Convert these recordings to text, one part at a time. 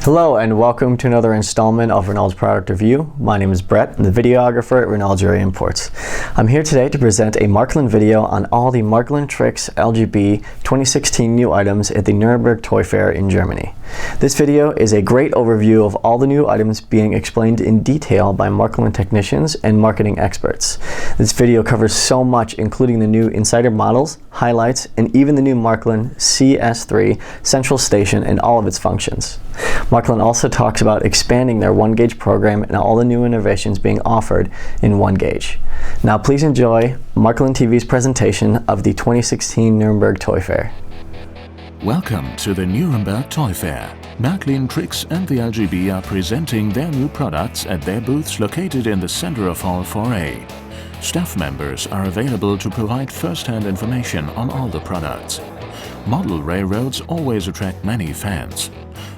Hello and welcome to another installment of Renault's Product Review. My name is Brett, I'm the videographer at Renault Jury Imports. I'm here today to present a Marklin video on all the Marklin Trix LGB 2016 new items at the Nuremberg Toyfair in Germany. This video is a great overview of all the new items being explained in detail by Marklin technicians and marketing experts. This video covers so much, including the new insider models, highlights, and even the new Marklin CS3 central station and all of its functions. Marklin also talks about expanding their 1-gauge program and all the new innovations being offered in 1-gauge. Now please enjoy Marklin TV's presentation of the 2016 Nuremberg Toy Fair. Welcome to the Nuremberg Toy Fair. Märklin, TRIX and the LGB are presenting their new products at their booths located in the center of Hall 4A. Staff members are available to provide first-hand information on all the products. Model railroads always attract many fans.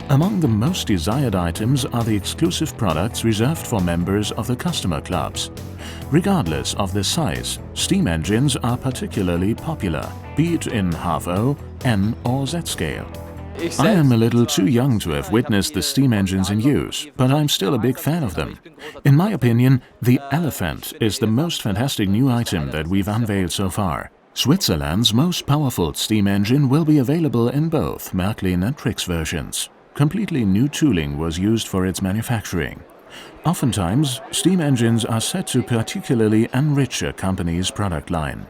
Among the most desired items are the exclusive products reserved for members of the customer clubs. Regardless of the size, steam engines are particularly popular, be it in half-O, N or Z scale. I am a little too young to have witnessed the steam engines in use, but I'm still a big fan of them. In my opinion, the Elephant is the most fantastic new item that we've unveiled so far. Switzerland's most powerful steam engine will be available in both Märklin and TRIX versions. Completely new tooling was used for its manufacturing. Oftentimes, steam engines are said to particularly enrich a company's product line.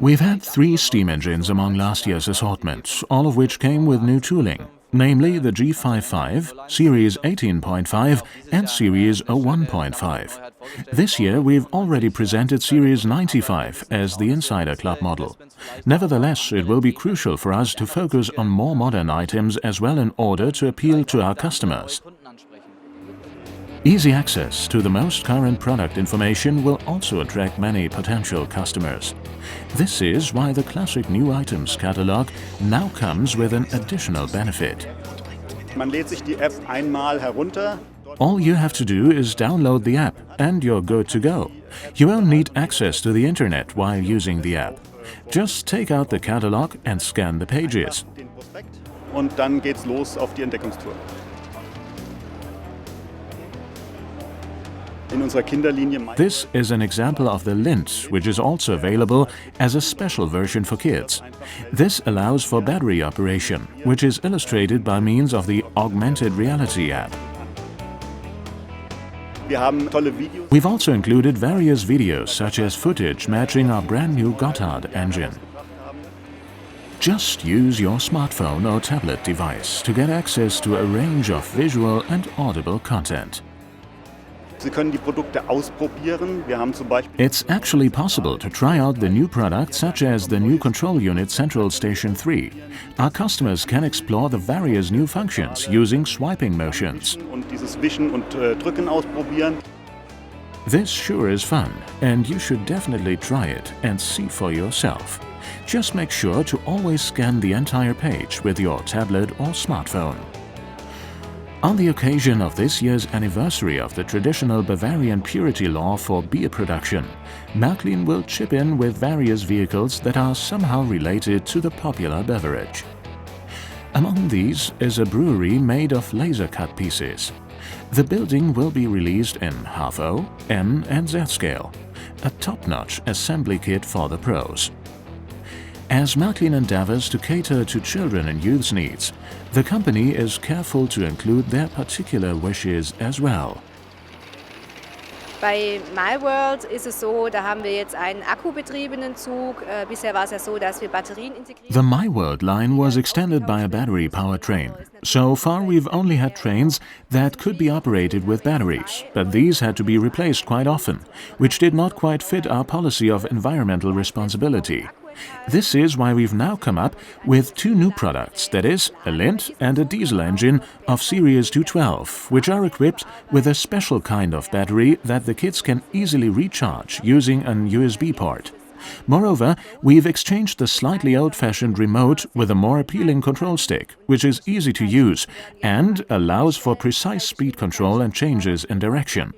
We've had 3 steam engines among last year's assortment, all of which came with new tooling, namely the G55, Series 18.5 and Series 01.5. This year we've already presented Series 95 as the Insider Club model. Nevertheless, it will be crucial for us to focus on more modern items as well in order to appeal to our customers. Easy access to the most current product information will also attract many potential customers. This is why the classic new items catalog now comes with an additional benefit. All you have to do is download the app and you're good to go. You won't need access to the internet while using the app. Just take out the catalog and scan the pages. Und dann geht's los auf die Entdeckungstour. This is an example of the Lint, which is also available as a special version for kids. This allows for battery operation, which is illustrated by means of the augmented reality app. We've also included various videos, such as footage matching our brand new Gotthard engine. Just use your smartphone or tablet device to get access to a range of visual and audible content. It's actually possible to try out the new products, such as the new control unit Central Station 3. Our customers can explore the various new functions using swiping motions. This sure is fun, and you should definitely try it and see for yourself. Just make sure to always scan the entire page with your tablet or smartphone. On the occasion of this year's anniversary of the traditional Bavarian purity law for beer production, Märklin will chip in with various vehicles that are somehow related to the popular beverage. Among these is a brewery made of laser-cut pieces. The building will be released in half-O, N and Z scale, a top-notch assembly kit for the pros. As Märklin endeavors to cater to children and youth's needs, the company is careful to include their particular wishes as well. Bei MyWorld ist es so, da haben wir jetzt einen akkubetriebenen Zug. Bisher war es ja so, dass wir Batterien integriert. The MyWorld line was extended by a battery-powered train. So far we've only had trains that could be operated with batteries, but these had to be replaced quite often, which did not quite fit our policy of environmental responsibility. This is why we've now come up with 2 new products, that is, a Lint and a diesel engine of Series 212, which are equipped with a special kind of battery that the kids can easily recharge using an USB port. Moreover, we've exchanged the slightly old-fashioned remote with a more appealing control stick, which is easy to use and allows for precise speed control and changes in direction.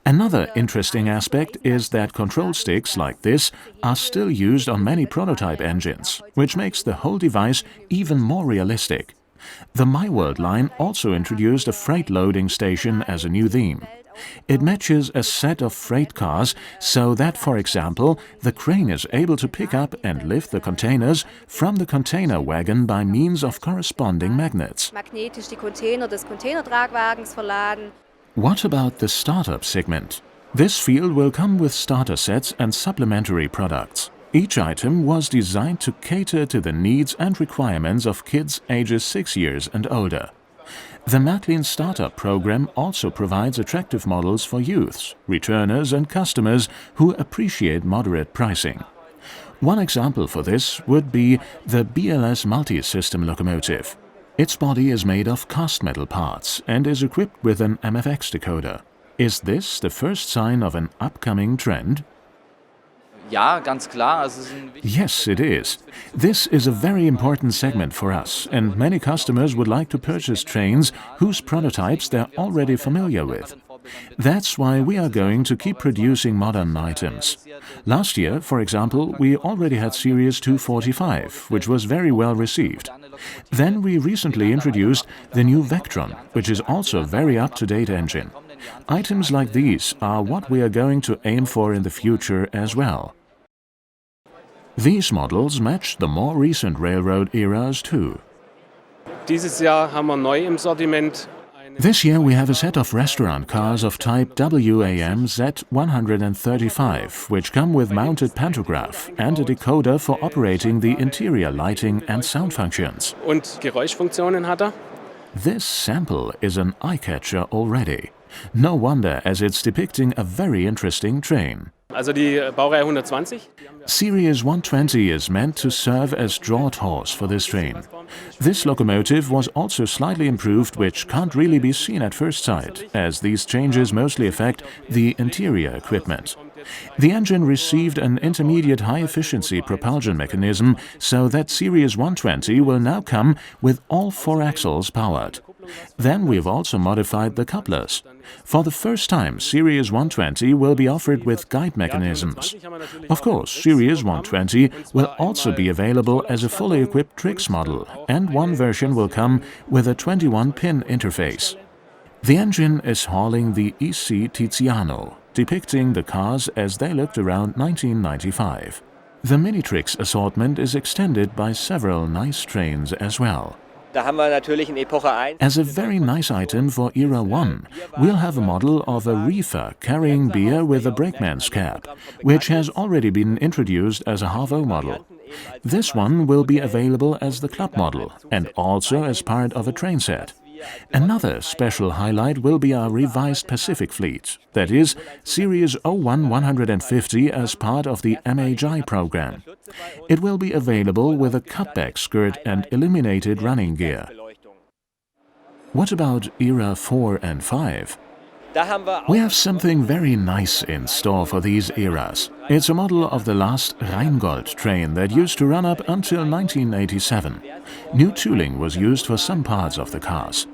Another interesting aspect is that control sticks like this are still used on many prototype engines, which makes the whole device even more realistic. The My World line also introduced a freight loading station as a new theme. It matches a set of freight cars so that, for example, the crane is able to pick up and lift the containers from the container wagon by means of corresponding magnets. Magnetisch die Container des Containertragwagens verladen. What about the startup segment? This field will come with starter sets and supplementary products. Each item was designed to cater to the needs and requirements of kids ages 6 years and older. The Märklin Startup program also provides attractive models for youths, returners and customers who appreciate moderate pricing. One example for this would be the BLS multi-system locomotive. Its body is made of cast metal parts and is equipped with an MFX decoder. Is this the first sign of an upcoming trend? Ja, ganz klar. Yes, it is. This is a very important segment for us, and many customers would like to purchase trains whose prototypes they're already familiar with. That's why we are going to keep producing modern items. Last year, for example, we already had Series 245, which was very well received. Then we recently introduced the new Vectron, which is also a very up-to-date engine. Items like these are what we are going to aim for in the future as well. These models match the more recent railroad eras too. Dieses Jahr haben wir neu im Sortiment. This year we have a set of restaurant cars of type WAM Z135, which come with mounted pantograph and a decoder for operating the interior lighting and sound functions. Und Geräuschfunktionen hat er. This sample is an eye-catcher already. No wonder, as it's depicting a very interesting train. Also die Baureihe 120. Series 120 is meant to serve as draught horse for this train. This locomotive was also slightly improved, which can't really be seen at first sight, as these changes mostly affect the interior equipment. The engine received an intermediate high-efficiency propulsion mechanism, so that Series 120 will now come with all 4 axles powered. Then we've also modified the couplers. For the first time, Series 120 will be offered with guide mechanisms. Of course, Series 120 will also be available as a fully equipped TRIX model, and one version will come with a 21-pin interface. The engine is hauling the EC Tiziano, depicting the cars as they looked around 1995. The Minitrix assortment is extended by several nice trains as well. As a very nice item for Era 1, we'll have a model of a reefer carrying beer with a brakeman's cap, which has already been introduced as a HAVO model. This one will be available as the club model and also as part of a train set. Another special highlight will be our revised Pacific fleet, that is, Series 01-150 as part of the MHI program. It will be available with a cutback skirt and illuminated running gear. What about Era 4 and 5? We have something very nice in store for these eras. It's a model of the last Rheingold train that used to run up until 1987. New tooling was used for some parts of the cars.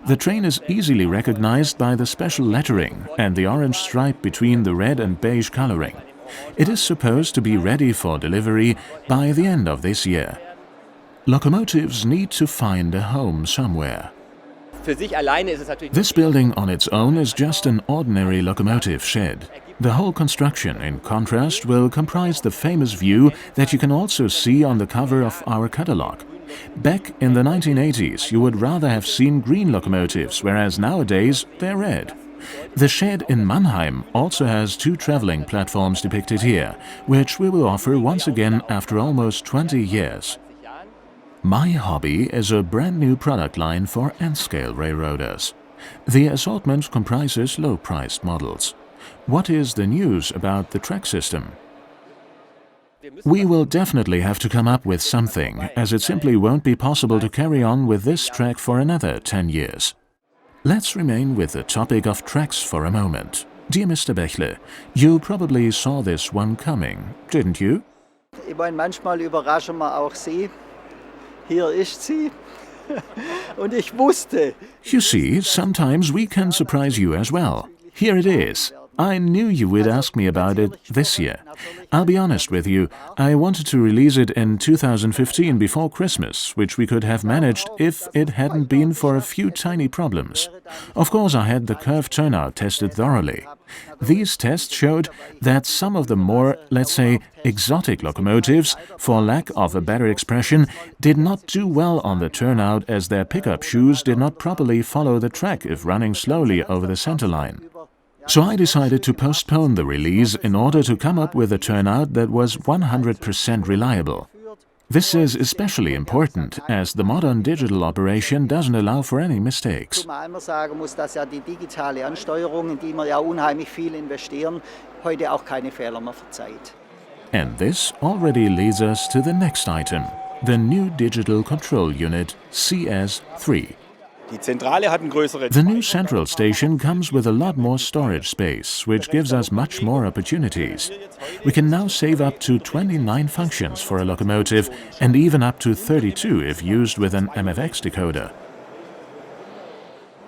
The train is easily recognized by the special lettering and the orange stripe between the red and beige coloring. It is supposed to be ready for delivery by the end of this year. Locomotives need to find a home somewhere. This building on its own is just an ordinary locomotive shed. The whole construction, in contrast, will comprise the famous view that you can also see on the cover of our catalogue. Back in the 1980s, you would rather have seen green locomotives, whereas nowadays they're red. The shed in Mannheim also has 2 travelling platforms depicted here, which we will offer once again after almost 20 years. My Hobby is a brand new product line for N-scale railroaders. The assortment comprises low-priced models. What is the news about the track system? We will definitely have to come up with something, as it simply won't be possible to carry on with this track for another 10 years. Let's remain with the topic of tracks for a moment. Dear Mr. Bächle, you probably saw this one coming, didn't you? Ich meine, manchmal überraschen wir auch Sie. Hier ist sie. Und ich wusste. You see, sometimes we can surprise you as well. Here it is. I knew you would ask me about it this year. I'll be honest with you, I wanted to release it in 2015 before Christmas, which we could have managed if it hadn't been for a few tiny problems. Of course, I had the curved turnout tested thoroughly. These tests showed that some of the more, let's say, exotic locomotives, for lack of a better expression, did not do well on the turnout as their pickup shoes did not properly follow the track if running slowly over the center line. So I decided to postpone the release in order to come up with a turnout that was 100% reliable. This is especially important as the modern digital operation doesn't allow for any mistakes. Zumal man sagen muss, dass ja die digitale Ansteuerung, in die wir ja unheimlich viel investieren, heute auch keine Fehler mehr verzeiht. And this already leads us to the next item, the new digital control unit CS3. Die Zentrale hat einen größeren. The new central station comes with a lot more storage space, which gives us much more opportunities. We can now save up to 29 functions for a locomotive and even up to 32 if used with an MFX decoder.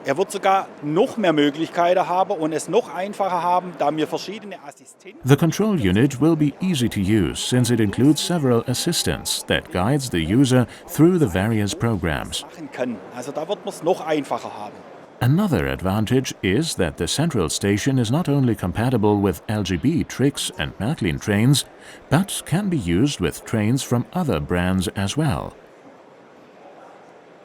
Wird sogar noch mehr Möglichkeiten haben und es noch einfacher haben, da wir verschiedene Assistenten. The control unit will be easy to use since it includes several assistants that guides the user through the various programs. Machen können. Also da wird man es noch einfacher haben. Another advantage is that the central station is not only compatible with LGB, TRIX and Märklin trains, but can be used with trains from other brands as well.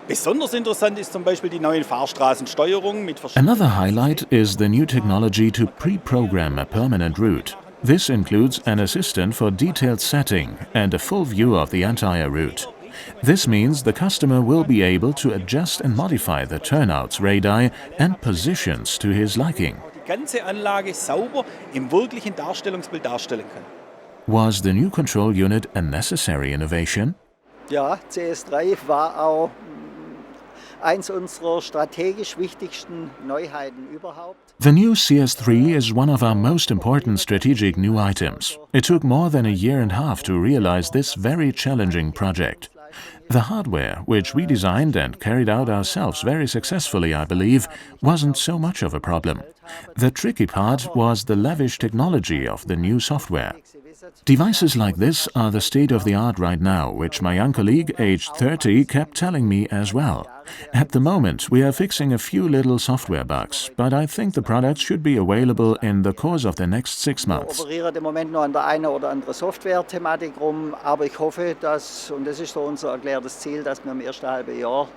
Besonders interessant ist zum Beispiel die neue Fahrstraßensteuerung mit verschiedenen. Another highlight is the new technology to pre-program a permanent route. This includes an assistant for detailed setting and a full view of the entire route. This means the customer will be able to adjust and modify the turnouts, radii and positions to his liking. Die ganze Anlage sauber im wirklichen Darstellungsbild darstellen kann. Was the new control unit a necessary innovation? Ja, CS3 war auch eins unserer strategisch wichtigsten Neuheiten überhaupt. The new CS3 is one of our most important strategic new items. It took more than a year and a half to realize this very challenging project. The hardware, which we designed and carried out ourselves very successfully, I believe, wasn't so much of a problem. The tricky part was the lavish technology of the new software. Devices like this are the state of the art right now, which my young colleague, aged 30, kept telling me as well. At the moment, we are fixing a few little software bugs, but I think the products should be available in the course of the next 6 months. Wir operieren im Moment noch an der einen oder anderen Software-Thematik rum, aber ich hoffe, dass, und das ist so unser erklärtes Ziel, dass wir im ersten halben Jahr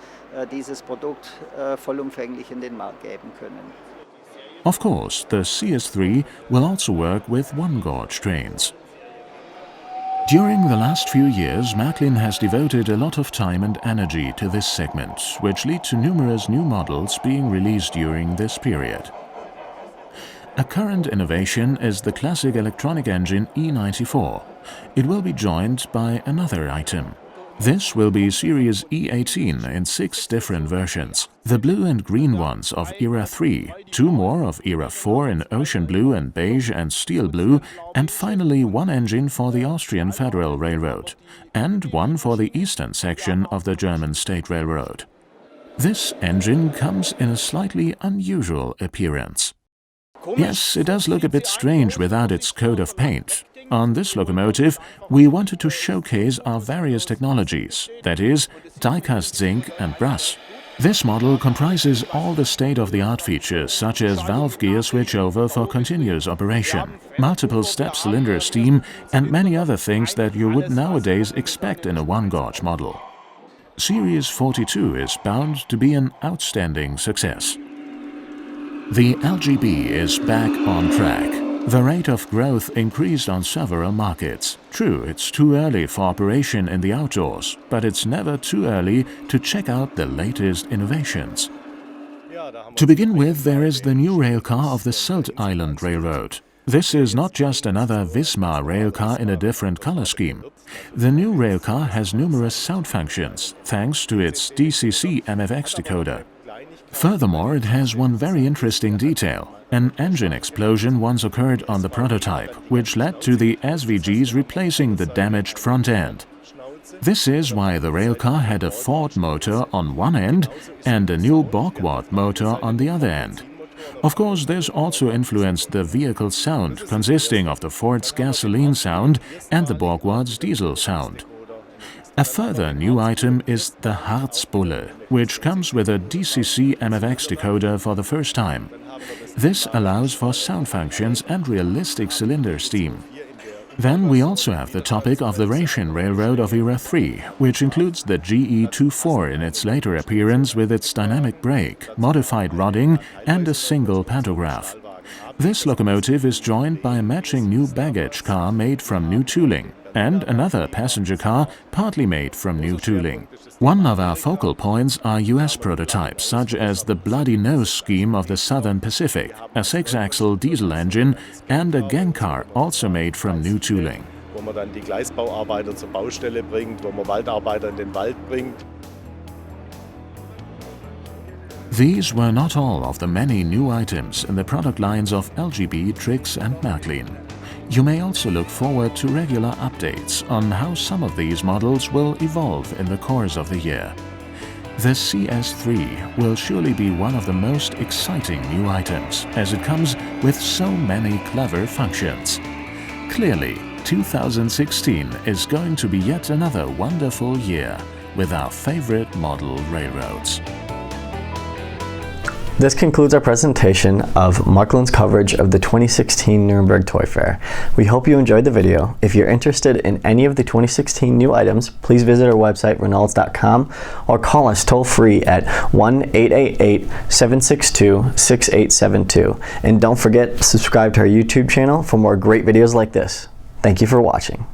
dieses Produkt vollumfänglich in den Markt geben können. Of course, the CS3 will also work with one-gauge trains. During the last few years, Märklin has devoted a lot of time and energy to this segment, which led to numerous new models being released during this period. A current innovation is the classic electronic engine E94. It will be joined by another item. This will be Series E18 in 6 different versions. The blue and green ones of Era 3, 2 more of Era 4 in ocean blue and beige and steel blue, and finally one engine for the Austrian Federal Railroad, and one for the eastern section of the German State Railroad. This engine comes in a slightly unusual appearance. Yes, it does look a bit strange without its coat of paint. On this locomotive, we wanted to showcase our various technologies, that is, die-cast zinc and brass. This model comprises all the state-of-the-art features such as valve gear switchover for continuous operation, multiple step cylinder steam and many other things that you would nowadays expect in a one-gauge model. Series 42 is bound to be an outstanding success. The LGB is back on track. The rate of growth increased on several markets. True, it's too early for operation in the outdoors, but it's never too early to check out the latest innovations. To begin with, there is the new railcar of the Sylt Island Railroad. This is not just another Wismar railcar in a different color scheme. The new railcar has numerous sound functions, thanks to its DCC MFX decoder. Furthermore, it has one very interesting detail. An engine explosion once occurred on the prototype, which led to the SVGs replacing the damaged front end. This is why the railcar had a Ford motor on one end and a new Borgward motor on the other end. Of course, this also influenced the vehicle's sound, consisting of the Ford's gasoline sound and the Borgward's diesel sound. A further new item is the Harzbulle, which comes with a DCC MFX decoder for the first time. This allows for sound functions and realistic cylinder steam. Then we also have the topic of the Rhaetian Railroad of Era 3, which includes the GE24 in its later appearance with its dynamic brake, modified rodding and a single pantograph. This locomotive is joined by a matching new baggage car made from new tooling, and another passenger car partly made from new tooling. One of our focal points are US prototypes, such as the Bloody Nose scheme of the Southern Pacific, a 6-axle diesel engine, and a gang car also made from new tooling. Wo man dann die Gleisbauarbeiter zur Baustelle bringt, wo man Waldarbeiter in den Wald bringt. These were not all of the many new items in the product lines of LGB, TRIX and Märklin. You may also look forward to regular updates on how some of these models will evolve in the course of the year. The CS3 will surely be one of the most exciting new items, as it comes with so many clever functions. Clearly, 2016 is going to be yet another wonderful year with our favorite model railroads. This concludes our presentation of Marklin's coverage of the 2016 Nuremberg Toy Fair. We hope you enjoyed the video. If you're interested in any of the 2016 new items, please visit our website reynolds.com or call us toll-free at 1-888-762-6872. And don't forget to subscribe to our YouTube channel for more great videos like this. Thank you for watching.